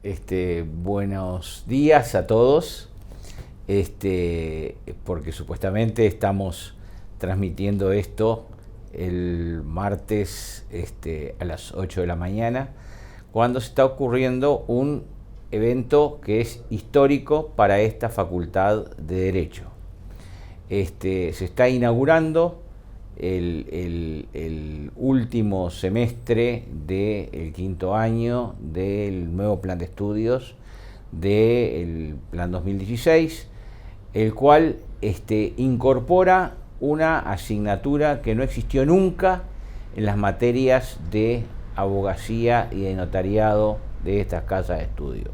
Buenos días a todos, porque supuestamente estamos transmitiendo esto el martes a las 8 de la mañana, cuando se está ocurriendo un evento que es histórico para esta Facultad de Derecho. Se está inaugurando el último semestre del quinto año del nuevo plan de estudios del plan 2016, el cual incorpora una asignatura que no existió nunca en las materias de abogacía y de notariado de estas casas de estudio.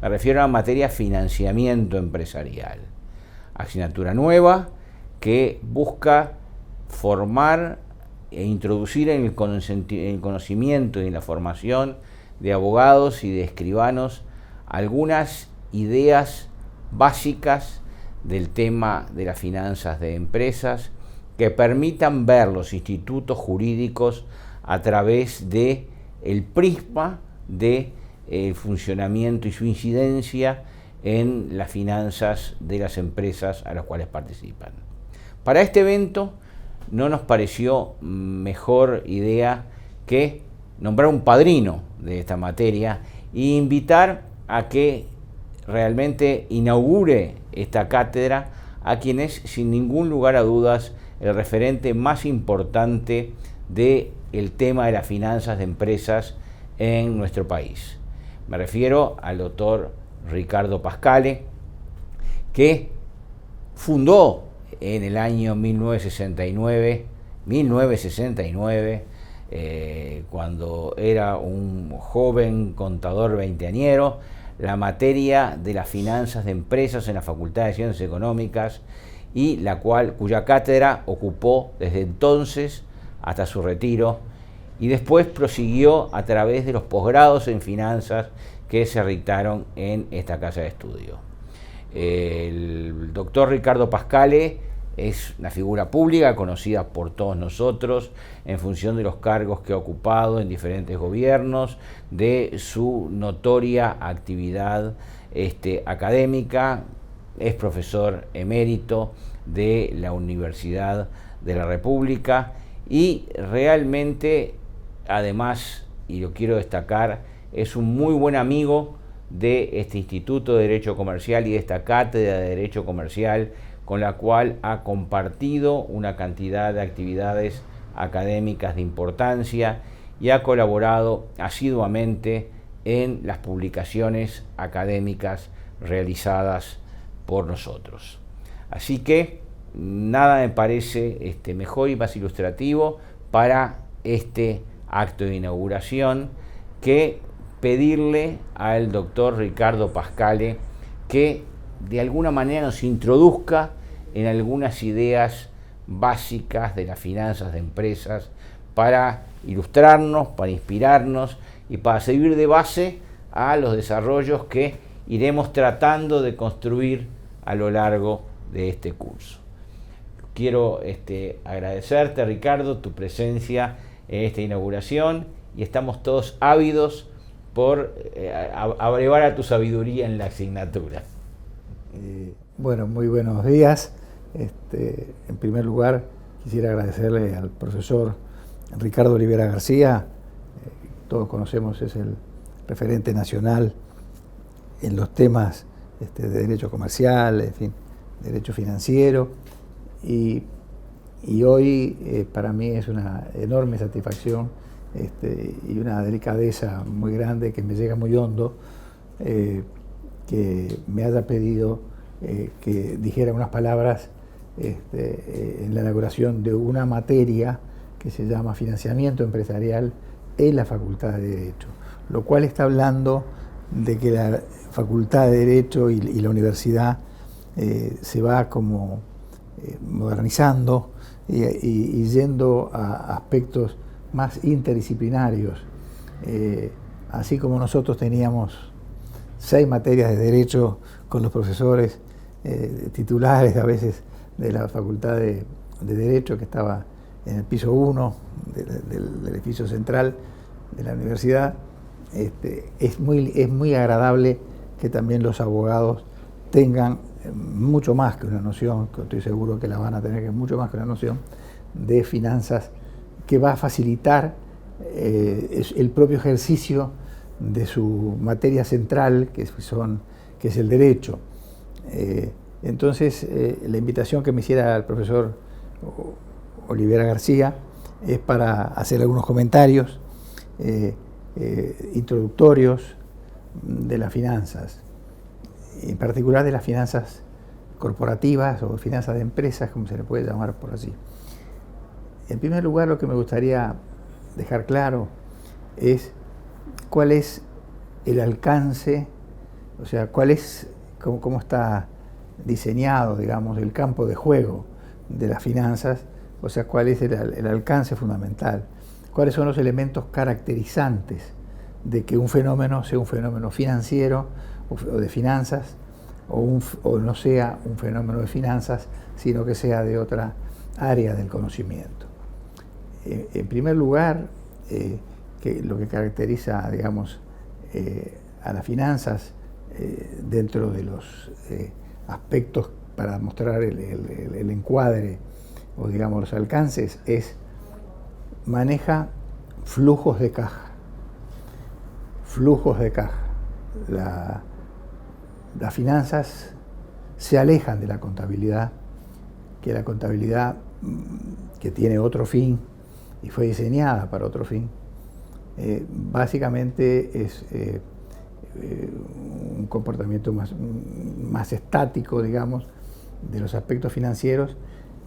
Me refiero a la materia financiamiento empresarial, asignatura nueva que busca formar e introducir en el conocimiento y en la formación de abogados y de escribanos algunas ideas básicas del tema de las finanzas de empresas que permitan ver los institutos jurídicos a través de el prisma de funcionamiento y su incidencia en las finanzas de las empresas a las cuales participan. Para este evento no nos pareció mejor idea que nombrar un padrino de esta materia e invitar a que realmente inaugure esta cátedra a quien es, sin ningún lugar a dudas, el referente más importante del tema de las finanzas de empresas en nuestro país. Me refiero al doctor Ricardo Pascale, que fundó en el año 1969, cuando era un joven contador veinteañero, la materia de las finanzas de empresas en la Facultad de Ciencias Económicas, y cuya cátedra ocupó desde entonces hasta su retiro, y después prosiguió a través de los posgrados en finanzas que se dictaron en esta casa de estudio. El doctor Ricardo Pascale es una figura pública conocida por todos nosotros en función de los cargos que ha ocupado en diferentes gobiernos, de su notoria actividad académica. Es profesor emérito de la Universidad de la República y realmente, además, y lo quiero destacar, es un muy buen amigo de este Instituto de Derecho Comercial y de esta Cátedra de Derecho Comercial, con la cual ha compartido una cantidad de actividades académicas de importancia y ha colaborado asiduamente en las publicaciones académicas realizadas por nosotros. Así que nada me parece mejor y más ilustrativo para este acto de inauguración que pedirle al doctor Ricardo Pascale que de alguna manera nos introduzca en algunas ideas básicas de las finanzas de empresas para ilustrarnos, para inspirarnos y para servir de base a los desarrollos que iremos tratando de construir a lo largo de este curso. Quiero agradecerte, Ricardo, tu presencia en esta inauguración, y estamos todos ávidos por abrevar a tu sabiduría en la asignatura. Bueno, muy buenos días. En primer lugar, quisiera agradecerle al profesor Ricardo Olivera García. Todos conocemos, es el referente nacional en los temas de derecho comercial, en fin, derecho financiero. Y hoy para mí es una enorme satisfacción y una delicadeza muy grande que me llega muy hondo que me haya pedido que dijera unas palabras en la elaboración de una materia que se llama financiamiento empresarial en la Facultad de Derecho, lo cual está hablando de que la Facultad de Derecho y la universidad se va como modernizando y yendo a aspectos más interdisciplinarios. Así como nosotros teníamos 6 materias de derecho con los profesores titulares a veces de la Facultad de Derecho, que estaba en el piso 1 del edificio central de la universidad. es muy agradable que también los abogados tengan mucho más que una noción, que estoy seguro que la van a tener, que mucho más que una noción de finanzas, que va a facilitar el propio ejercicio de su materia central, que es el derecho. Entonces, la invitación que me hiciera el profesor Olivera García es para hacer algunos comentarios introductorios de las finanzas, en particular de las finanzas corporativas o finanzas de empresas, como se le puede llamar por así. En primer lugar, lo que me gustaría dejar claro es cuál es el alcance, o sea, cómo está diseñado, digamos, el campo de juego de las finanzas, o sea, cuál es el alcance fundamental, cuáles son los elementos caracterizantes de que un fenómeno sea un fenómeno financiero o de finanzas, o no sea un fenómeno de finanzas, sino que sea de otra área del conocimiento. En primer lugar, que lo que caracteriza, digamos, a las finanzas dentro de los aspectos para mostrar el encuadre o, digamos, los alcances, maneja flujos de caja. Flujos de caja. Las finanzas se alejan de la contabilidad, que la contabilidad, que tiene otro fin y fue diseñada para otro fin, básicamente es un comportamiento más estático, digamos, de los aspectos financieros.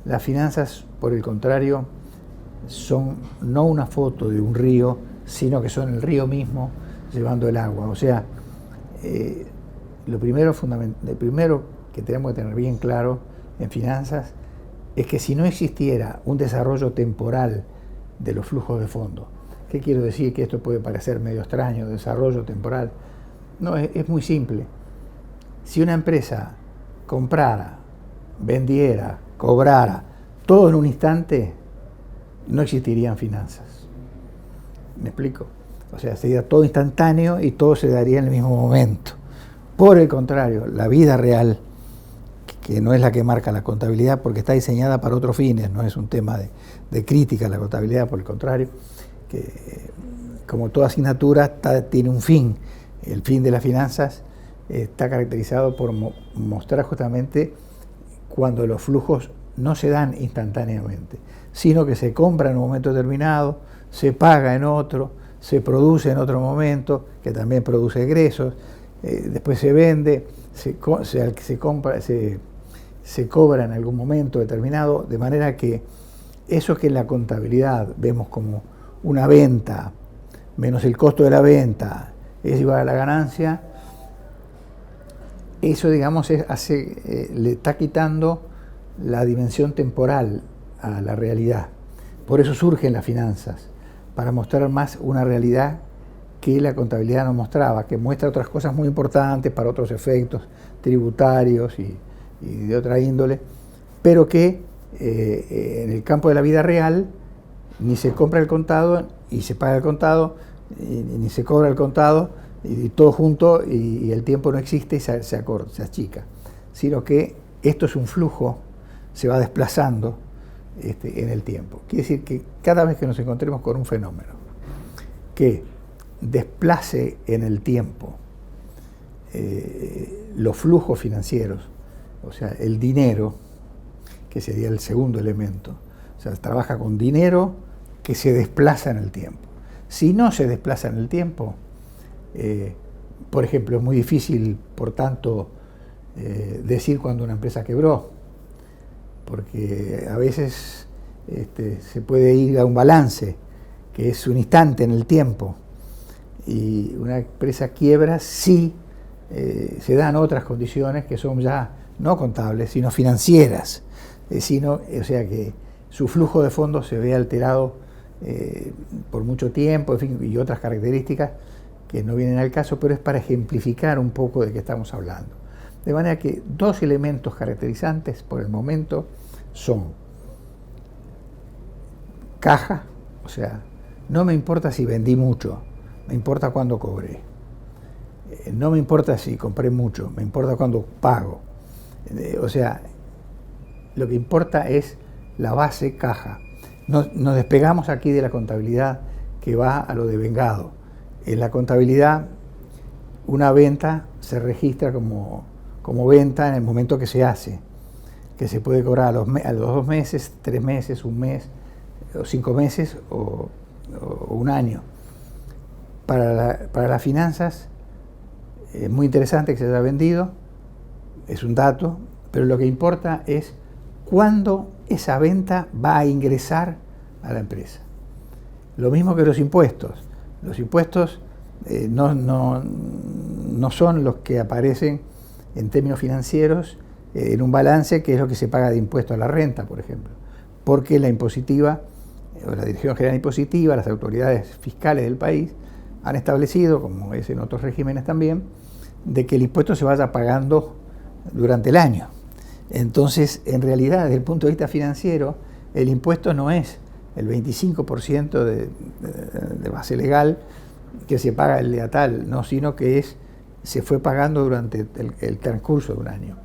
Las finanzas, por el contrario, son no una foto de un río, sino que son el río mismo llevando el agua. O sea, lo primero que tenemos que tener bien claro en finanzas es que si no existiera un desarrollo temporal de los flujos de fondo, ¿qué quiero decir? Que esto puede parecer medio extraño, desarrollo temporal. No, es muy simple. Si una empresa comprara, vendiera, cobrara, todo en un instante, no existirían finanzas. ¿Me explico? O sea, sería todo instantáneo y todo se daría en el mismo momento. Por el contrario, la vida real, que no es la que marca la contabilidad porque está diseñada para otros fines, no es un tema de crítica a la contabilidad, por el contrario, que como toda asignatura tiene un fin. El fin de las finanzas está caracterizado por mostrar justamente cuando los flujos no se dan instantáneamente, sino que se compra en un momento determinado, se paga en otro, se produce en otro momento, que también produce egresos, después se vende, se cobra en algún momento determinado, de manera que eso que en la contabilidad vemos como una venta menos el costo de la venta es igual a la ganancia, eso, digamos, le está quitando la dimensión temporal a la realidad. Por eso surgen las finanzas, para mostrar más una realidad que la contabilidad no mostraba, que muestra otras cosas muy importantes para otros efectos tributarios y de otra índole, pero que en el campo de la vida real ni se compra el contado, y se paga el contado, ni se cobra el contado, y todo junto, y el tiempo no existe y se achica, sino que esto es un flujo, se va desplazando en el tiempo. Quiere decir que cada vez que nos encontremos con un fenómeno que desplace en el tiempo los flujos financieros, o sea, el dinero, que sería el segundo elemento, o sea, trabaja con dinero que se desplaza en el tiempo. Si no se desplaza en el tiempo, por ejemplo, es muy difícil, por tanto, decir cuando una empresa quebró, porque a veces se puede ir a un balance, que es un instante en el tiempo, y una empresa quiebra si se dan otras condiciones que son ya no contables, sino financieras, o sea que su flujo de fondos se ve alterado por mucho tiempo, en fin, y otras características que no vienen al caso, pero es para ejemplificar un poco de qué estamos hablando. De manera que dos elementos caracterizantes por el momento son caja, o sea, no me importa si vendí mucho, me importa cuándo cobré. No me importa si compré mucho, me importa cuándo pago. O sea, lo que importa es la base caja. Nos despegamos aquí de la contabilidad que va a lo devengado. En la contabilidad, una venta se registra como venta en el momento que se hace, que se puede cobrar a los 2 meses, 3 meses, 1 mes, o 5 meses o 1 año. Para las finanzas es muy interesante que se haya vendido, es un dato, pero lo que importa es cuándo esa venta va a ingresar a la empresa. Lo mismo que los impuestos. Los impuestos no son los que aparecen en términos financieros en un balance, que es lo que se paga de impuesto a la renta, por ejemplo. Porque la impositiva, o la Dirección General Impositiva, las autoridades fiscales del país, han establecido, como es en otros regímenes también, de que el impuesto se vaya pagando durante el año. Entonces, en realidad, desde el punto de vista financiero, el impuesto no es el 25% de base legal que se paga el día tal, no, sino que se fue pagando durante el transcurso de un año.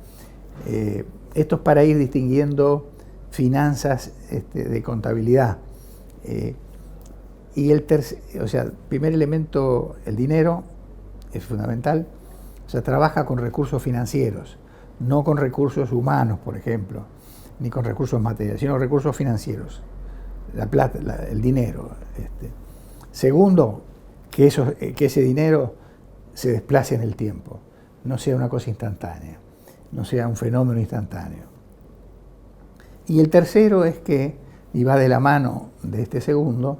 Esto es para ir distinguiendo finanzas de contabilidad. Y el primer elemento, el dinero, es fundamental. O sea, trabaja con recursos financieros, no con recursos humanos, por ejemplo, ni con recursos materiales, sino recursos financieros. La plata, el dinero. Segundo, que ese dinero se desplace en el tiempo, no sea una cosa instantánea, no sea un fenómeno instantáneo. Y el tercero es que, y va de la mano de este segundo,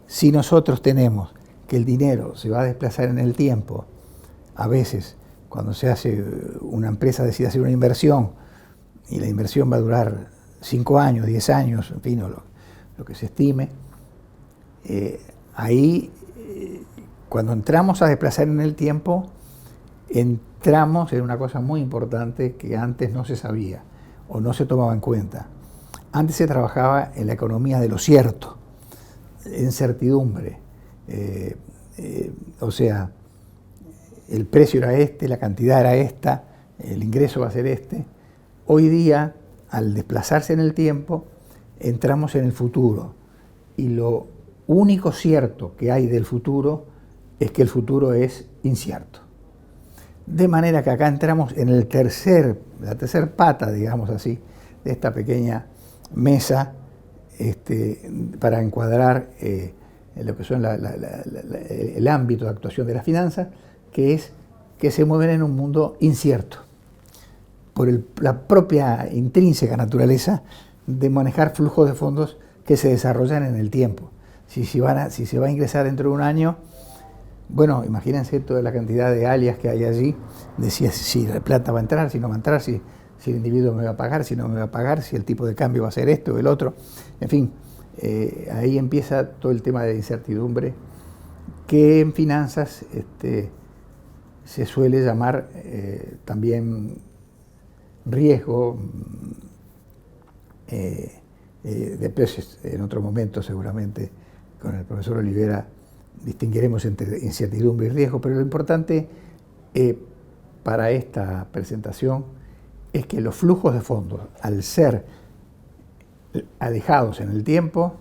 si nosotros tenemos que el dinero se va a desplazar en el tiempo, a veces cuando una empresa decide hacer una inversión y la inversión va a durar 5 años, 10 años, en fin, lo que se estime, ahí cuando entramos a desplazar en el tiempo, entramos en una cosa muy importante que antes no se sabía o no se tomaba en cuenta. Antes se trabajaba en la economía de lo cierto, en certidumbre. O sea, el precio era este, la cantidad era esta, el ingreso va a ser este. Hoy día, al desplazarse en el tiempo, entramos en el futuro. Y lo único cierto que hay del futuro es que el futuro es incierto. De manera que acá entramos en la tercer pata, digamos así, de esta pequeña mesa para encuadrar lo que son el ámbito de actuación de las finanzas, que es que se mueven en un mundo incierto, por la propia intrínseca naturaleza de manejar flujos de fondos que se desarrollan en el tiempo. Si se va a ingresar dentro de un año, bueno, imagínense toda la cantidad de alias que hay allí, de si la plata va a entrar, si no va a entrar, si el individuo me va a pagar, si no me va a pagar, si el tipo de cambio va a ser esto o el otro. En fin, ahí empieza todo el tema de incertidumbre que en finanzas se suele llamar también riesgo. Después, en otro momento, seguramente, con el profesor Olivera, distinguiremos entre incertidumbre y riesgo, pero lo importante para esta presentación es que los flujos de fondos, al ser alejados en el tiempo,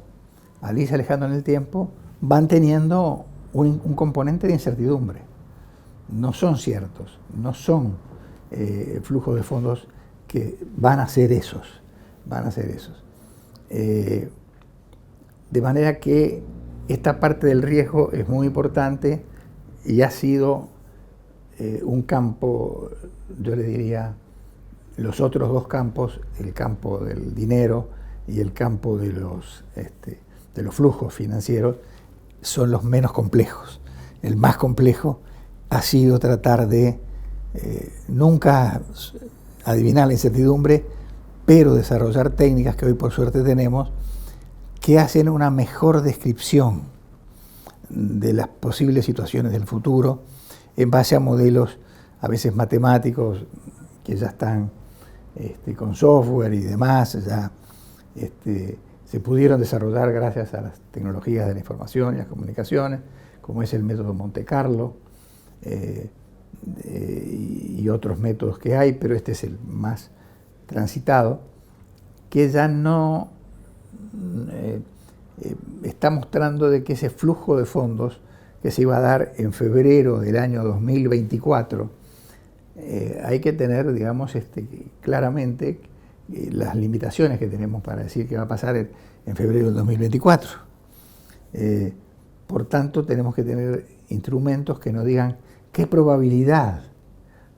al irse alejando en el tiempo, van teniendo un componente de incertidumbre. No son ciertos, no son flujos de fondos que van a ser esos. De manera que esta parte del riesgo es muy importante y ha sido un campo, yo le diría, los otros dos campos, el campo del dinero y el campo de los flujos financieros, son los menos complejos. El más complejo ha sido tratar de nunca adivinar la incertidumbre, pero desarrollar técnicas que hoy por suerte tenemos que hacen una mejor descripción de las posibles situaciones del futuro en base a modelos a veces matemáticos que ya están con software y demás, ya se pudieron desarrollar gracias a las tecnologías de la información y las comunicaciones, como es el método Monte Carlo, y otros métodos que hay, pero este es el más transitado, que ya no está mostrando de que ese flujo de fondos que se iba a dar en febrero del año 2024, hay que tener, digamos, claramente las limitaciones que tenemos para decir que va a pasar en febrero del 2024. Por tanto, tenemos que tener instrumentos que nos digan qué probabilidad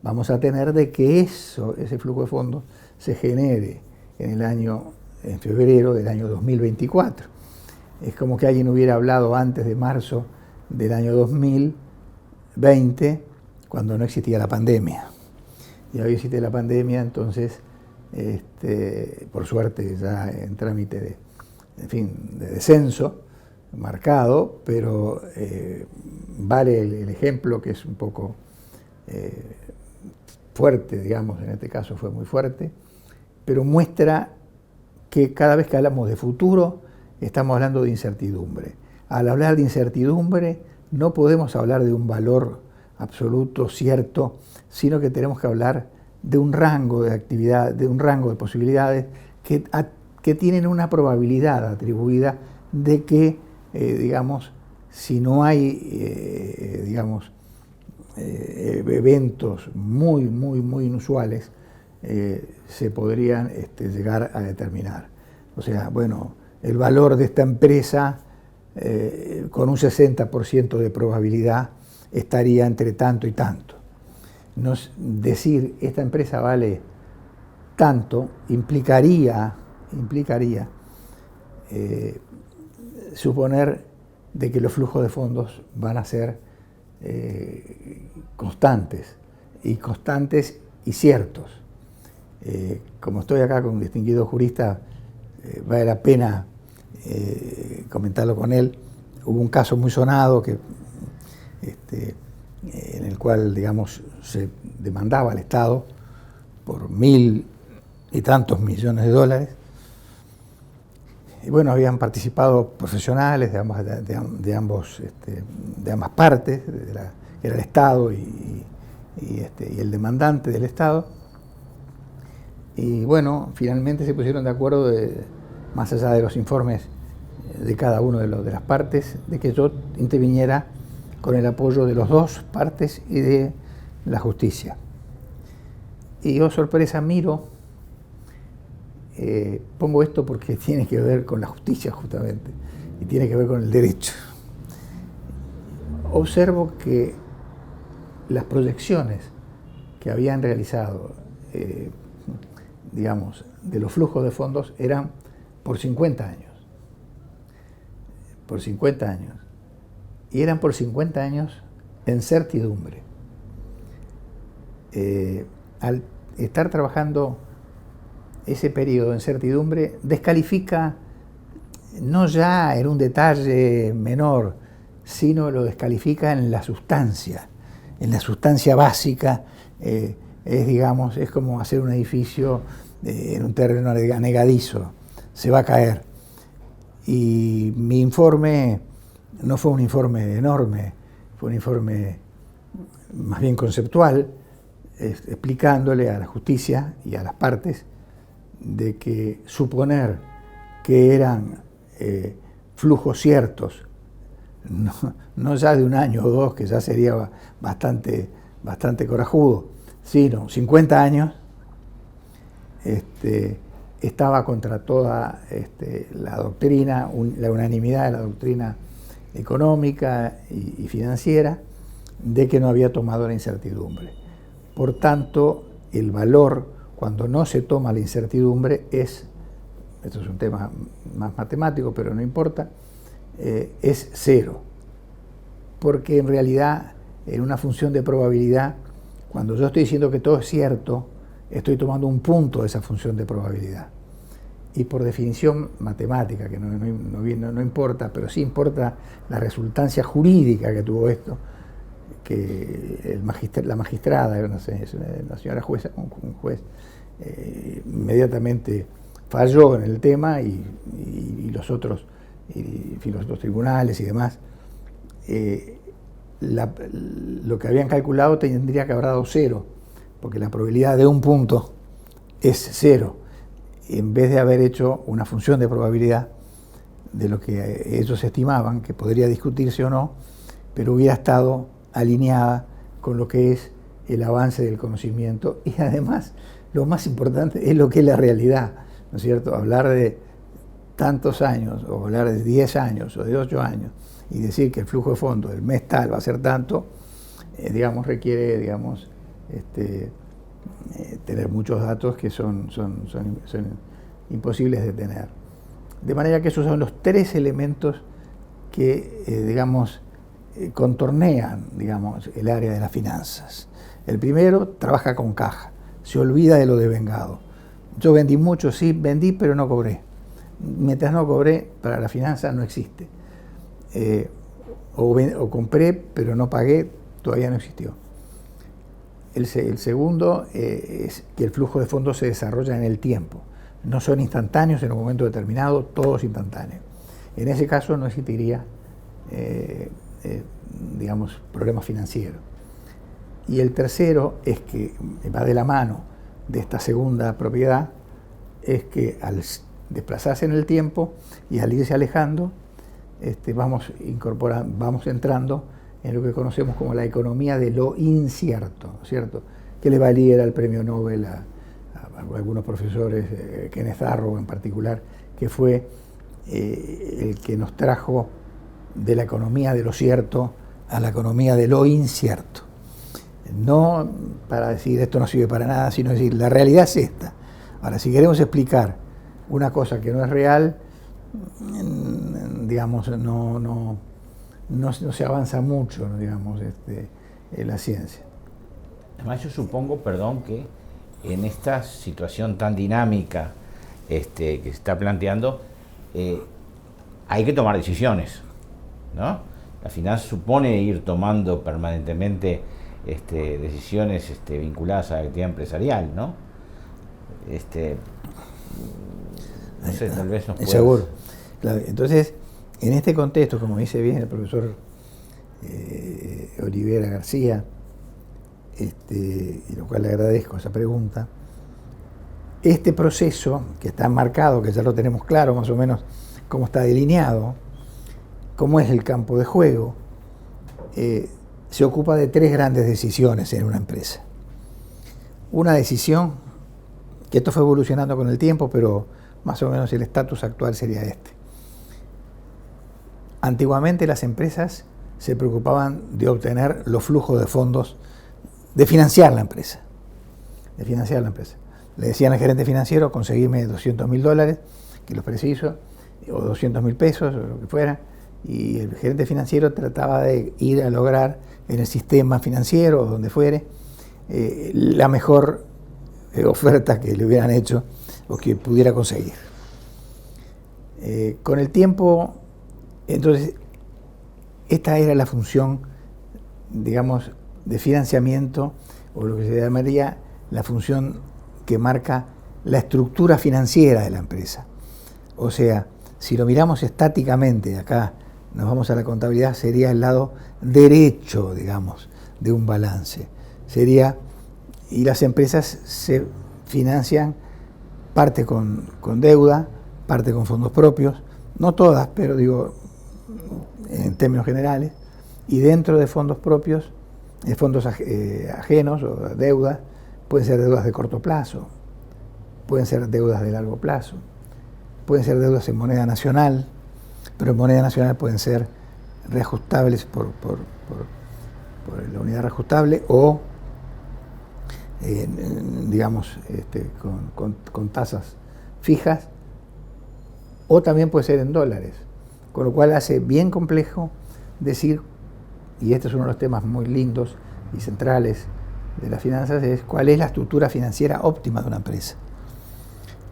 vamos a tener de que ese flujo de fondos se genere en febrero del año 2024. Es como que alguien hubiera hablado antes de marzo del año 2020, cuando no existía la pandemia. Y hoy existe la pandemia, entonces, por suerte, ya en trámite de descenso marcado, pero vale el ejemplo, que es un poco fuerte, digamos, en este caso fue muy fuerte, pero muestra que cada vez que hablamos de futuro, estamos hablando de incertidumbre. Al hablar de incertidumbre, no podemos hablar de un valor absoluto, cierto, sino que tenemos que hablar de un rango de actividad, de un rango de posibilidades que tienen una probabilidad atribuida de que, digamos, si no hay, eventos muy inusuales, se podrían llegar a determinar. O sea, bueno, el valor de esta empresa con un 60% de probabilidad estaría entre tanto y tanto. Decir esta empresa vale tanto implicaría suponer de que los flujos de fondos van a ser constantes y ciertos. Como estoy acá con un distinguido jurista, vale la pena comentarlo con él. Hubo un caso muy sonado en el cual, digamos, se demandaba al Estado por $1.000 y tantos millones de dólares. Y bueno, habían participado profesionales de ambas partes, era el Estado y el demandante del Estado. Y bueno, finalmente se pusieron de acuerdo, más allá de los informes de cada una de las partes, de que yo interviniera con el apoyo de las dos partes y de la justicia. Y yo, sorpresa, miro, pongo esto porque tiene que ver con la justicia justamente, y tiene que ver con el derecho. Observo que las proyecciones que habían realizado, digamos, de los flujos de fondos eran por 50 años. Por 50 años. Y eran por 50 años en certidumbre. Al estar trabajando ese periodo en certidumbre, descalifica no ya en un detalle menor, sino lo descalifica en la sustancia básica. Es como hacer un edificio en un terreno anegadizo, se va a caer. Y mi informe no fue un informe enorme, fue un informe más bien conceptual, explicándole a la justicia y a las partes de que suponer que eran flujos ciertos, no ya de un año o dos, que ya sería bastante corajudo, sino 50 años, estaba contra toda la doctrina, la unanimidad de la doctrina económica y financiera, de que no había tomado la incertidumbre. Por tanto, el valor, cuando no se toma la incertidumbre, esto es un tema más matemático, pero no importa, es cero. Porque en realidad, en una función de probabilidad, cuando yo estoy diciendo que todo es cierto, estoy tomando un punto de esa función de probabilidad. Y por definición matemática, que no importa, pero sí importa la resultancia jurídica que tuvo esto, que la magistrada, no sé, la señora jueza, un juez, inmediatamente falló en el tema y los otros tribunales y demás lo que habían calculado tendría que haber dado 0, porque la probabilidad de un punto es 0, en vez de haber hecho una función de probabilidad de lo que ellos estimaban, que podría discutirse o no, pero hubiera estado alineada con lo que es el avance del conocimiento y además lo más importante es lo que es la realidad, ¿no es cierto? Hablar de tantos años o hablar de 10 años o de 8 años y decir que el flujo de fondos del mes tal va a ser tanto, digamos, requiere, digamos, tener muchos datos que son imposibles de tener. De manera que esos son los 3 elementos que, digamos, contornean, digamos, el área de las finanzas. El primero, trabaja con caja, se olvida de lo devengado. Yo vendí mucho, sí, vendí, pero no cobré. Mientras no cobré, para la finanza no existe. O compré, pero no pagué, todavía no existió. El segundo es que el flujo de fondos se desarrolla en el tiempo. No son instantáneos en un momento determinado, todos instantáneos. En ese caso no existiría, digamos, problema financiero. Y el tercero es que va de la mano de esta segunda propiedad, es que al desplazarse en el tiempo y al irse alejando, vamos entrando en lo que conocemos como la economía de lo incierto, ¿cierto? Que le valiera el premio Nobel a algunos profesores, Kenneth Arrow en particular, que fue el que nos trajo de la economía de lo cierto a la economía de lo incierto. No para decir esto no sirve para nada, sino decir la realidad es esta. Ahora, si queremos explicar una cosa que no es real, digamos, no se avanza mucho, digamos, en la ciencia. Además, yo supongo, perdón, que en esta situación tan dinámica que se está planteando, hay que tomar decisiones, ¿no? La finanza supone ir tomando permanentemente decisiones vinculadas a la actividad empresarial, ¿no? No sé, tal vez nos puedas... Seguro. Claro, entonces, en este contexto, como dice bien el profesor Olivera García, y lo cual le agradezco esa pregunta, este proceso que está marcado, que ya lo tenemos claro más o menos cómo está delineado, cómo es el campo de juego, se ocupa de 3 grandes decisiones en una empresa. Una decisión, que esto fue evolucionando con el tiempo, pero más o menos el estatus actual sería este. Antiguamente las empresas se preocupaban de obtener los flujos de fondos, de financiar la empresa. Le decían al gerente financiero, conseguime $200.000, que los preciso, o 200.000 pesos, o lo que fuera, y el gerente financiero trataba de ir a lograr en el sistema financiero, o donde fuere, la mejor oferta que le hubieran hecho o que pudiera conseguir. Con el tiempo, entonces, esta era la función, digamos, de financiamiento, o lo que se llamaría la función que marca la estructura financiera de la empresa. O sea, si lo miramos estáticamente, acá nos vamos a la contabilidad, sería el lado derecho, digamos, de un balance. Y las empresas se financian parte con deuda, parte con fondos propios, no todas, pero digo, en términos generales, y dentro de fondos propios, fondos ajenos o deudas, pueden ser deudas de corto plazo, pueden ser deudas de largo plazo, pueden ser deudas en moneda nacional, pero en moneda nacional pueden ser reajustables por la unidad reajustable o, digamos, con tasas fijas, o también puede ser en dólares, con lo cual hace bien complejo decir, y este es uno de los temas muy lindos y centrales de las finanzas, es cuál es la estructura financiera óptima de una empresa.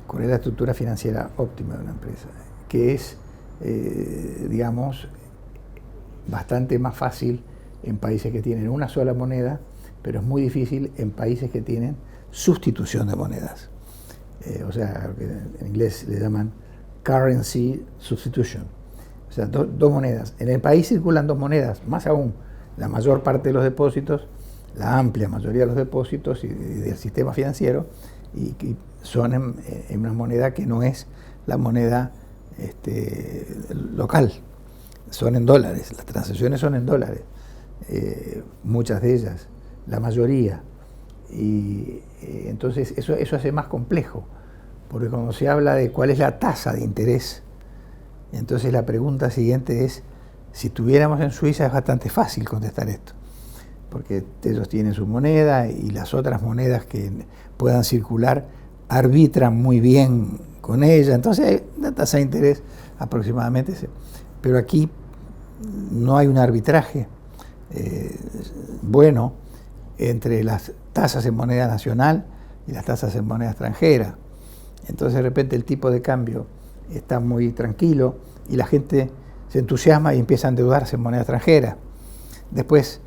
¿Cuál es la estructura financiera óptima de una empresa? Que es, digamos, bastante más fácil en países que tienen una sola moneda, pero es muy difícil en países que tienen sustitución de monedas. O sea, en inglés le llaman currency substitution. O sea, dos monedas. En el país circulan dos monedas, más aún, la mayor parte de los depósitos, la amplia mayoría de los depósitos y del sistema financiero, y son en una moneda que no es la moneda local, son en dólares, las transacciones son en dólares, muchas de ellas, la mayoría. Y entonces eso hace más complejo, porque cuando se habla de cuál es la tasa de interés, entonces la pregunta siguiente es, si estuviéramos en Suiza es bastante fácil contestar esto, porque ellos tienen su moneda y las otras monedas que puedan circular arbitran muy bien con ella, entonces la tasa de interés aproximadamente, pero aquí no hay un arbitraje bueno entre las tasas en moneda nacional y las tasas en moneda extranjera. Entonces de repente el tipo de cambio está muy tranquilo y la gente se entusiasma y empieza a endeudarse en moneda extranjera. Después,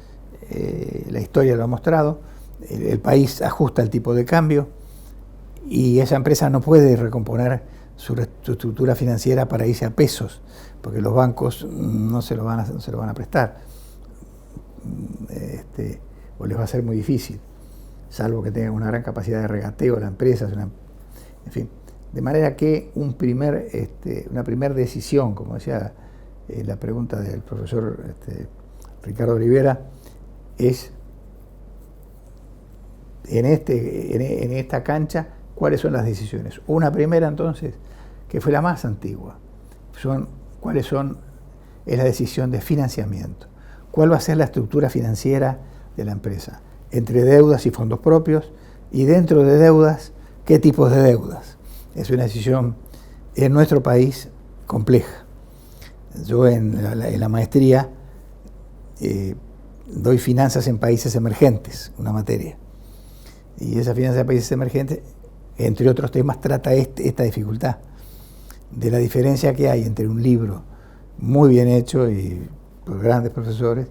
la historia lo ha mostrado, el país ajusta el tipo de cambio y esa empresa no puede recomponer su estructura financiera para irse a pesos, porque los bancos no se lo van a prestar, o les va a ser muy difícil, salvo que tengan una gran capacidad de regateo la empresa, en fin. De manera que una primer decisión, como decía la pregunta del profesor Ricardo Olivera, es en esta cancha, ¿cuáles son las decisiones? Una primera, entonces, que fue la más antigua, es la decisión de financiamiento. ¿Cuál va a ser la estructura financiera de la empresa? Entre deudas y fondos propios, y dentro de deudas, ¿qué tipos de deudas? Es una decisión en nuestro país compleja. Yo en la maestría doy finanzas en países emergentes, una materia. Y esa finanza en países emergentes, entre otros temas, trata esta dificultad de la diferencia que hay entre un libro muy bien hecho y por grandes profesores,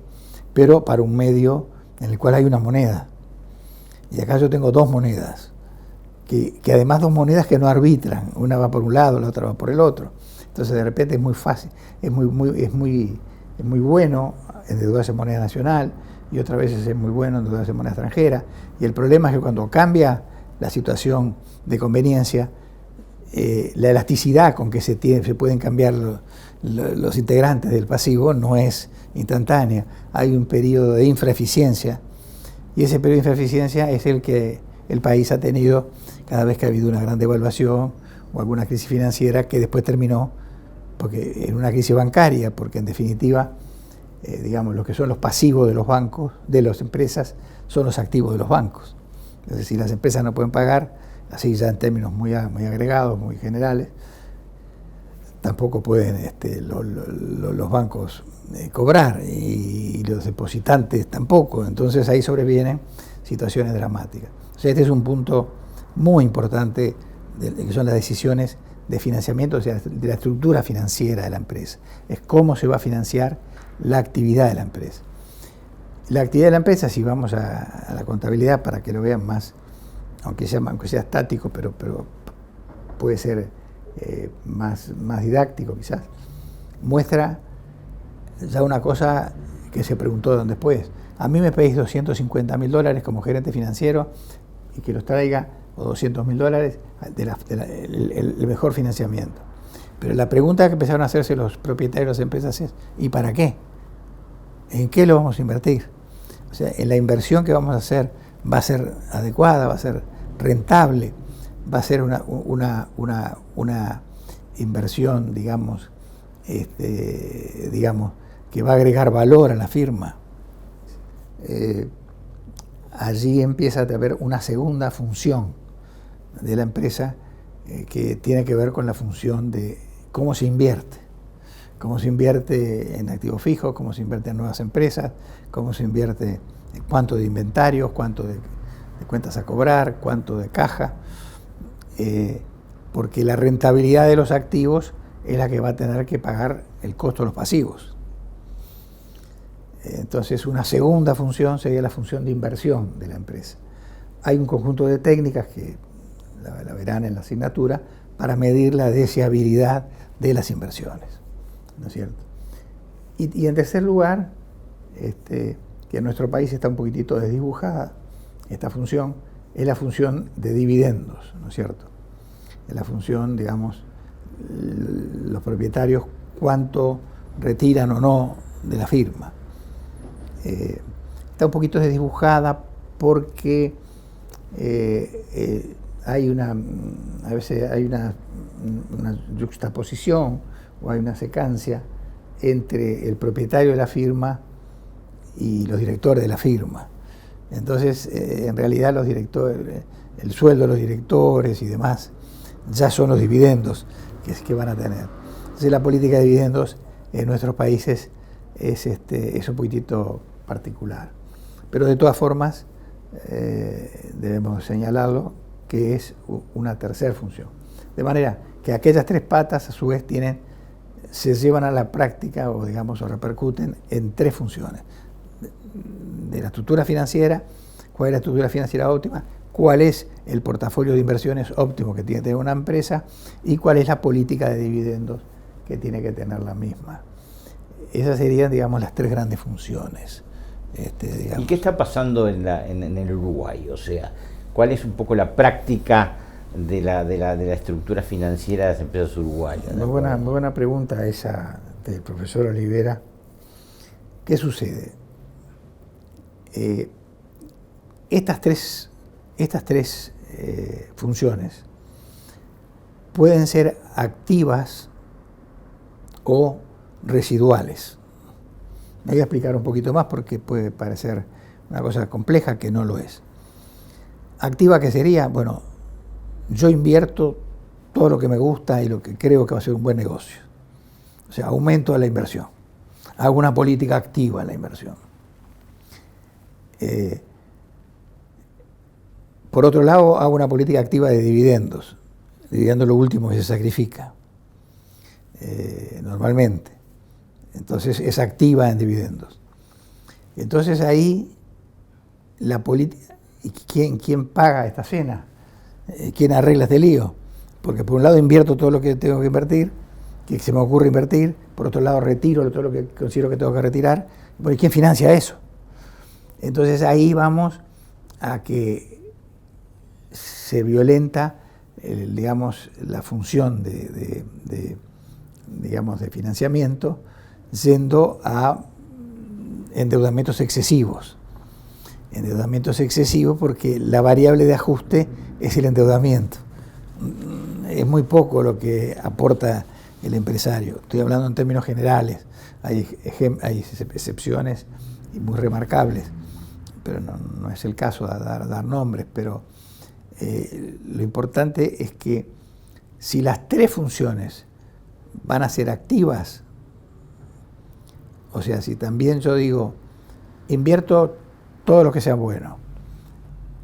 pero para un medio en el cual hay una moneda. Y acá yo tengo dos monedas, que además dos monedas que no arbitran, una va por un lado, la otra va por el otro. Entonces de repente es muy fácil, es muy bueno endeudarse en moneda nacional y otras veces es muy bueno endeudarse en moneda extranjera. Y el problema es que cuando cambia la situación de conveniencia, la elasticidad con que se pueden cambiar los integrantes del pasivo no es instantánea. Hay un periodo de infraeficiencia y ese periodo de infraeficiencia es el que el país ha tenido cada vez que ha habido una gran devaluación o alguna crisis financiera que después terminó en una crisis bancaria, porque en definitiva, digamos, lo que son los pasivos de los bancos, de las empresas, son los activos de los bancos. Es decir, las empresas no pueden pagar, así ya en términos muy agregados, muy generales, tampoco pueden los bancos cobrar y los depositantes tampoco, entonces ahí sobrevienen situaciones dramáticas. O sea, este es un punto muy importante que son las decisiones de financiamiento, o sea, de la estructura financiera de la empresa. Es cómo se va a financiar la actividad de la empresa. La actividad de la empresa, si vamos a la contabilidad para que lo vean más, aunque sea estático, pero puede ser más didáctico quizás, muestra ya una cosa que se preguntó después. A mí me pedís $250.000 como gerente financiero y que los traiga, o $200.000, el mejor financiamiento. Pero la pregunta que empezaron a hacerse los propietarios de las empresas es, ¿y para qué? ¿En qué lo vamos a invertir? O sea, en la inversión que vamos a hacer, ¿va a ser adecuada? ¿Va a ser rentable? ¿Va a ser una inversión, digamos, que va a agregar valor a la firma? Allí empieza a haber una segunda función de la empresa que tiene que ver con la función de cómo se invierte. Cómo se invierte en activos fijos, cómo se invierte en nuevas empresas, cómo se invierte en cuánto de inventarios, cuánto de cuentas a cobrar, cuánto de caja, porque la rentabilidad de los activos es la que va a tener que pagar el costo de los pasivos. Entonces, una segunda función sería la función de inversión de la empresa. Hay un conjunto de técnicas que la verán en la asignatura para medir la deseabilidad de las inversiones, ¿no es cierto? Y en tercer lugar, que en nuestro país está un poquitito desdibujada esta función, es la función de dividendos, ¿no es cierto? Es la función, digamos, los propietarios cuánto retiran o no de la firma. Está un poquito desdibujada porque a veces hay una juxtaposición o hay una secuencia entre el propietario de la firma y los directores de la firma. Entonces, en realidad los directores, el sueldo de los directores y demás, ya son los dividendos que van a tener. Entonces, la política de dividendos en nuestros países es un poquitito particular. Pero de todas formas, debemos señalarlo, que es una tercera función. De manera que aquellas tres patas, a su vez, se llevan a la práctica o, digamos, o repercuten en tres funciones. De la estructura financiera, cuál es la estructura financiera óptima, cuál es el portafolio de inversiones óptimo que tiene que tener una empresa y cuál es la política de dividendos que tiene que tener la misma. Esas serían, digamos, las tres grandes funciones. ¿Y qué está pasando en el Uruguay? O sea, ¿cuál es un poco la práctica de la estructura financiera de las empresas uruguayas? Muy buena pregunta esa del profesor Olivera. ¿Qué sucede? Estas tres funciones pueden ser activas o residuales. Me voy a explicar un poquito más porque puede parecer una cosa compleja que no lo es. Activa, ¿qué sería? Bueno, yo invierto todo lo que me gusta y lo que creo que va a ser un buen negocio. O sea, aumento la inversión. Hago una política activa en la inversión. Por otro lado, hago una política activa de dividendos. Dividendo lo último que se sacrifica, normalmente. Entonces es activa en dividendos. Entonces ahí la política, ¿quién paga esta cena? ¿Quién arregla este lío? Porque por un lado invierto todo lo que tengo que invertir, que se me ocurre invertir, por otro lado retiro todo lo que considero que tengo que retirar. Porque ¿quién financia eso? Entonces ahí vamos a que se violenta, digamos, la función de financiamiento, yendo a endeudamientos excesivos. Endeudamientos excesivos porque la variable de ajuste es el endeudamiento. Es muy poco lo que aporta el empresario. Estoy hablando en términos generales. Hay excepciones muy remarcables, pero no es el caso de dar nombres. Pero lo importante es que si las tres funciones van a ser activas, o sea, si también yo digo, invierto todo lo que sea bueno,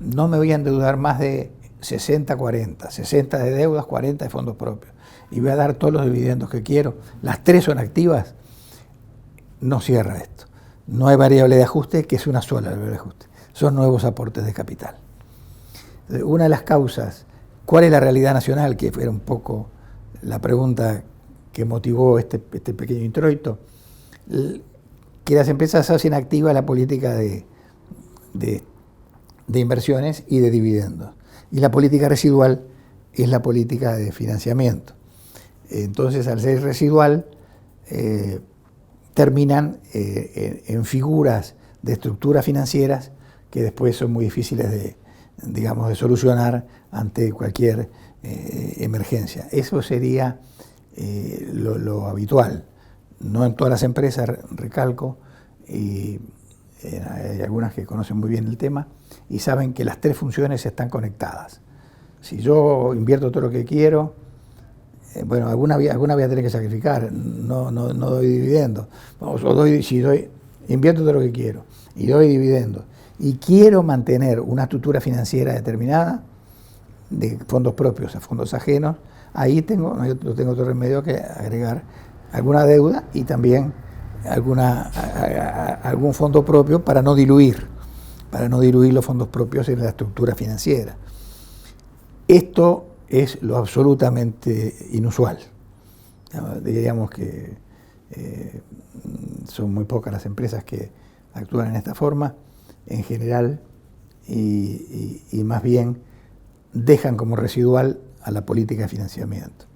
no me voy a endeudar más de 60-40, 60 de deudas, 40 de fondos propios, y voy a dar todos los dividendos que quiero, las tres son activas, no cierra esto. No hay variable de ajuste, que es una sola variable de ajuste. Son nuevos aportes de capital. Una de las causas, ¿cuál es la realidad nacional? Que era un poco la pregunta que motivó este pequeño introito. Que las empresas hacen activa la política de inversiones y de dividendos. Y la política residual es la política de financiamiento. Entonces, al ser residual, terminan en figuras de estructuras financieras que después son muy difíciles de solucionar ante cualquier emergencia. Eso sería lo habitual. No en todas las empresas, recalco, y hay algunas que conocen muy bien el tema y saben que las tres funciones están conectadas. Si yo invierto todo lo que quiero, bueno, alguna voy a tener que sacrificar, no doy dividendos. Invierto todo lo que quiero y doy dividendos y quiero mantener una estructura financiera determinada, de fondos propios a fondos ajenos, ahí tengo otro remedio que agregar alguna deuda y también algún fondo propio para no diluir los fondos propios en la estructura financiera. Esto es lo absolutamente inusual. Diríamos que son muy pocas las empresas que actúan en esta forma, en general, y más bien dejan como residual a la política de financiamiento.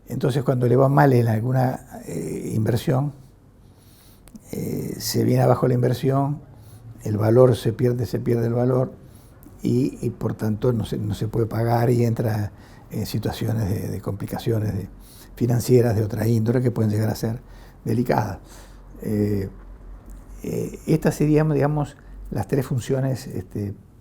Entonces, cuando le va mal en alguna inversión, se viene abajo la inversión, el valor se pierde el valor, y por tanto no se puede pagar y entra en situaciones de complicaciones financieras de otra índole que pueden llegar a ser delicadas. Estas serían, digamos, las tres funciones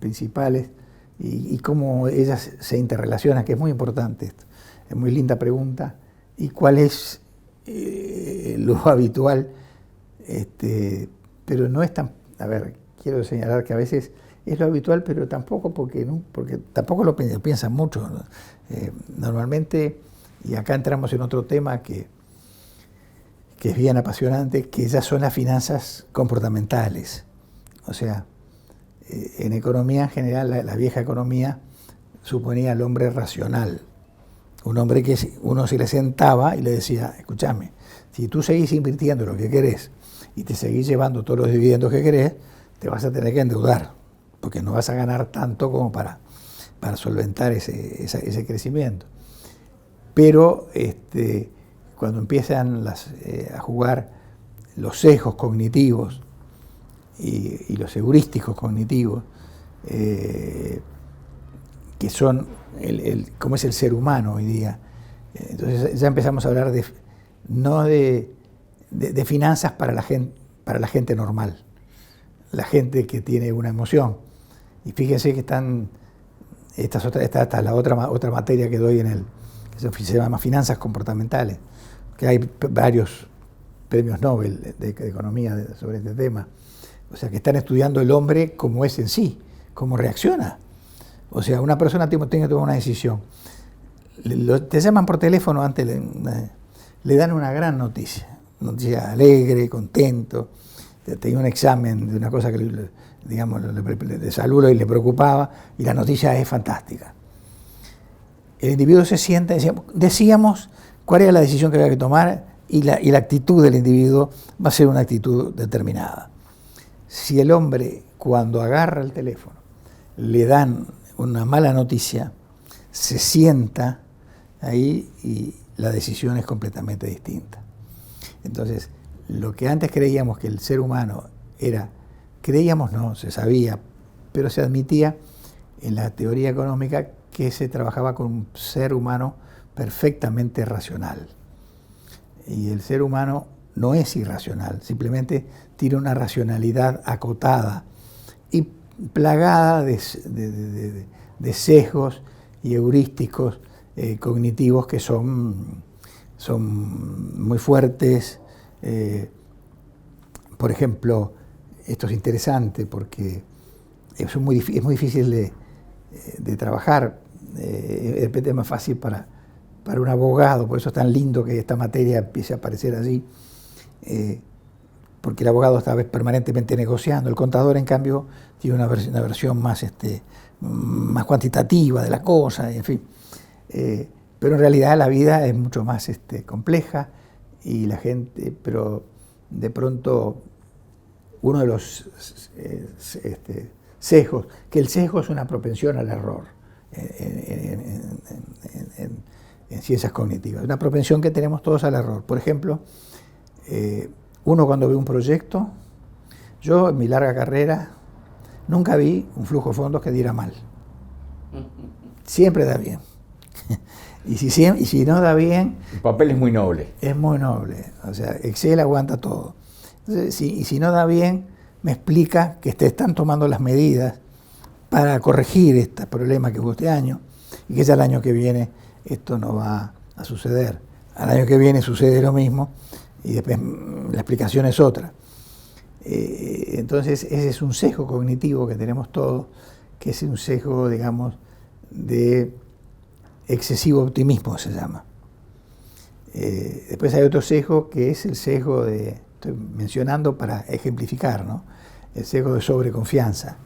principales y cómo ellas se interrelacionan, que es muy importante esto. Es muy linda pregunta. ¿Y cuál es lo habitual? Pero no es tan... A ver, quiero señalar que a veces es lo habitual, pero tampoco porque tampoco lo piensan mucho, ¿no? Normalmente, y acá entramos en otro tema que es bien apasionante, que ya son las finanzas comportamentales. O sea, en economía en general, la vieja economía suponía al hombre racional. Un hombre que uno se le sentaba y le decía, escúchame, si tú seguís invirtiendo lo que querés y te seguís llevando todos los dividendos que querés, te vas a tener que endeudar, porque no vas a ganar tanto como para solventar ese crecimiento. Pero cuando empiezan a jugar los sesgos cognitivos y los heurísticos cognitivos, que son cómo es el ser humano hoy día, entonces ya empezamos a hablar no de finanzas para la gente normal, la gente que tiene una emoción. Y fíjense que está la otra materia que doy que se llama finanzas comportamentales, que hay varios premios Nobel de economía sobre este tema. O sea, que están estudiando el hombre como es en sí, cómo reacciona. O sea, una persona tiene que tomar una decisión. Te llaman por teléfono, antes le dan una gran noticia alegre, contento. Tenía un examen de una cosa que, digamos, de salud y le preocupaba, y la noticia es fantástica. El individuo se sienta, decíamos cuál era la decisión que había que tomar, y la actitud del individuo va a ser una actitud determinada. Si el hombre, cuando agarra el teléfono, le dan una mala noticia, se sienta ahí y la decisión es completamente distinta. Entonces, lo que antes creíamos que el ser humano se sabía, pero se admitía en la teoría económica que se trabajaba con un ser humano perfectamente racional. Y el ser humano no es irracional, simplemente tiene una racionalidad acotada y plagada de sesgos y heurísticos cognitivos que son muy fuertes. Por ejemplo, esto es interesante porque es muy difícil de trabajar. De repente es más fácil para un abogado, por eso es tan lindo que esta materia empiece a aparecer allí, porque el abogado está permanentemente negociando. El contador, en cambio, tiene una versión más cuantitativa de la cosa, en fin. Pero en realidad la vida es mucho más compleja, y la gente, pero de pronto uno de los sesgos, que el sesgo es una propensión al error en ciencias cognitivas, una propensión que tenemos todos al error. Por ejemplo, uno cuando ve un proyecto, yo en mi larga carrera nunca vi un flujo de fondos que diera mal. Siempre da bien. Y si no da bien... El papel es muy noble. Es muy noble. O sea, Excel aguanta todo. Entonces, si no da bien, me explica que están tomando las medidas para corregir este problema que hubo este año, y que ya el año que viene esto no va a suceder. Al año que viene sucede lo mismo, y después la explicación es otra. Entonces, ese es un sesgo cognitivo que tenemos todos, que es un sesgo, digamos, de excesivo optimismo, se llama. Después hay otro sesgo que es el sesgo estoy mencionando para ejemplificar, ¿no? El sesgo de sobreconfianza.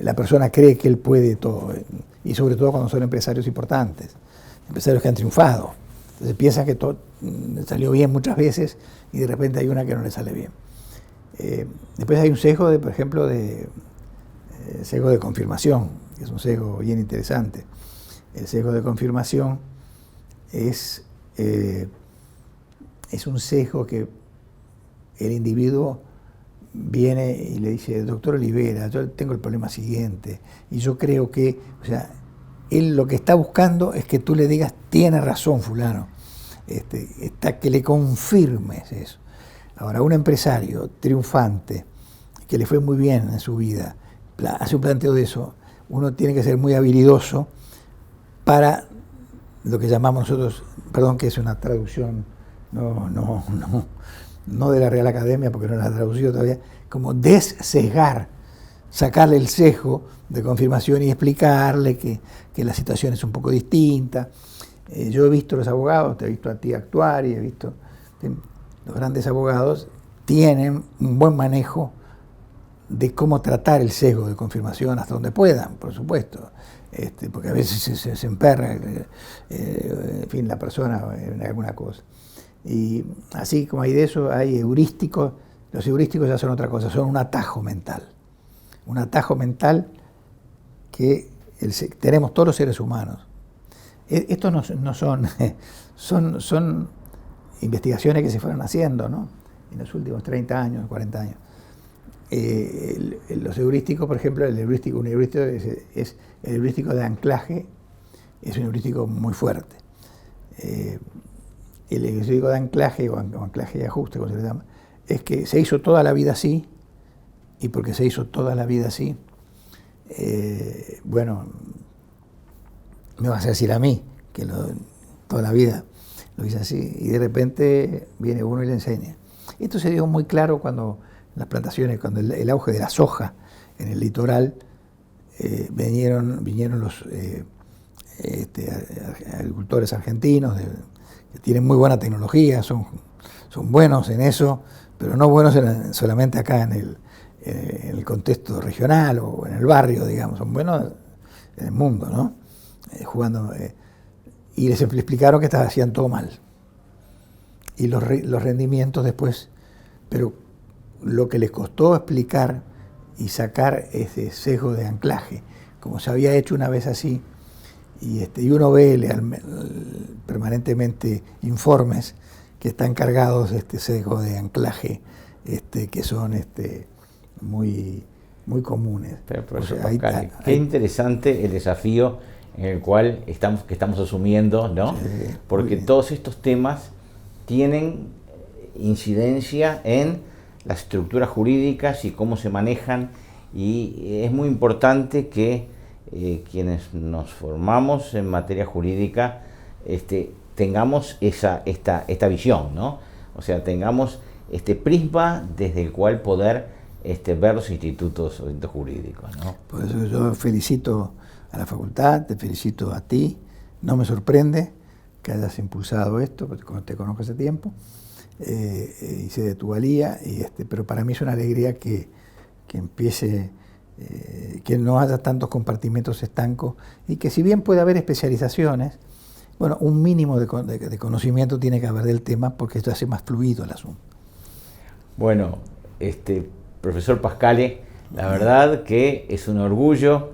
La persona cree que él puede todo, y sobre todo cuando son empresarios importantes, empresarios que han triunfado. Entonces piensa que todo salió bien muchas veces y de repente hay una que no le sale bien. Después hay un sesgo, por ejemplo, sesgo de confirmación, que es un sesgo bien interesante. El sesgo de confirmación es un sesgo que el individuo viene y le dice: doctor Olivera, yo tengo el problema siguiente, y yo creo que, o sea, él lo que está buscando es que tú le digas: tiene razón fulano, que le confirmes eso. Ahora, un empresario triunfante, que le fue muy bien en su vida, hace un planteo de eso, uno tiene que ser muy habilidoso para lo que llamamos nosotros, perdón que es una traducción, no de la Real Academia, porque no la ha traducido todavía, como dessesgar, sacarle el sesgo de confirmación y explicarle que la situación es un poco distinta. Yo he visto los abogados, te he visto a ti actuar y he visto, los grandes abogados tienen un buen manejo de cómo tratar el sesgo de confirmación hasta donde puedan, por supuesto, porque a veces se emperra, en fin, la persona en alguna cosa. Y así como hay de eso, hay heurísticos. Los heurísticos ya son otra cosa, son un atajo mental. Un atajo mental que tenemos todos los seres humanos. Estos no son investigaciones que se fueron haciendo, ¿no?, en los últimos 30 años, 40 años. Los heurísticos, por ejemplo, un heurístico es el heurístico de anclaje, es un heurístico muy fuerte. El heurístico de anclaje o anclaje de ajuste, como se le llama, es que se hizo toda la vida así, y porque se hizo toda la vida así, bueno, me vas a decir a mí que toda la vida lo hice así, y de repente viene uno y le enseña. Esto se dio muy claro cuando en las plantaciones, cuando el auge de la soja en el litoral, vinieron los agricultores argentinos que tienen muy buena tecnología, son buenos en eso, pero no buenos solamente acá en el contexto regional o en el barrio, digamos, son buenos en el mundo, ¿no? Jugando, y les explicaron que hacían todo mal. Y los rendimientos después, pero lo que les costó explicar y sacar ese sesgo de anclaje, como se había hecho una vez así, y uno ve permanentemente informes que están cargados de este sesgo de anclaje, que son muy, muy comunes. Pero, profesor Pascale, qué interesante el desafío en el cual estamos asumiendo, ¿no? Sí, porque todos estos temas tienen incidencia en las estructuras jurídicas y cómo se manejan, y es muy importante que quienes nos formamos en materia jurídica tengamos esta visión, ¿no? O sea, tengamos este prisma desde el cual poder ver los institutos jurídicos, ¿no? Por eso yo felicito a la facultad, te felicito a ti. No me sorprende que hayas impulsado esto, porque te conozco hace tiempo, y sé de tu valía, pero para mí es una alegría que empiece, que no haya tantos compartimentos estancos, y que si bien puede haber especializaciones, bueno, un mínimo de conocimiento tiene que haber del tema, porque esto hace más fluido el asunto. Bueno, profesor Pascale, la verdad que es un orgullo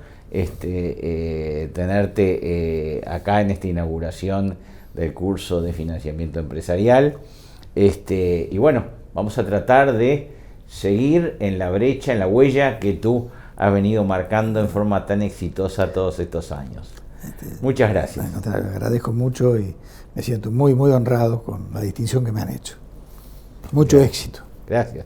tenerte acá en esta inauguración del curso de financiamiento empresarial, y bueno, vamos a tratar de seguir en la brecha, en la huella que tú has venido marcando en forma tan exitosa todos estos años. Muchas gracias. Te agradezco mucho y me siento muy, muy honrado con la distinción que me han hecho. Mucho éxito. Gracias.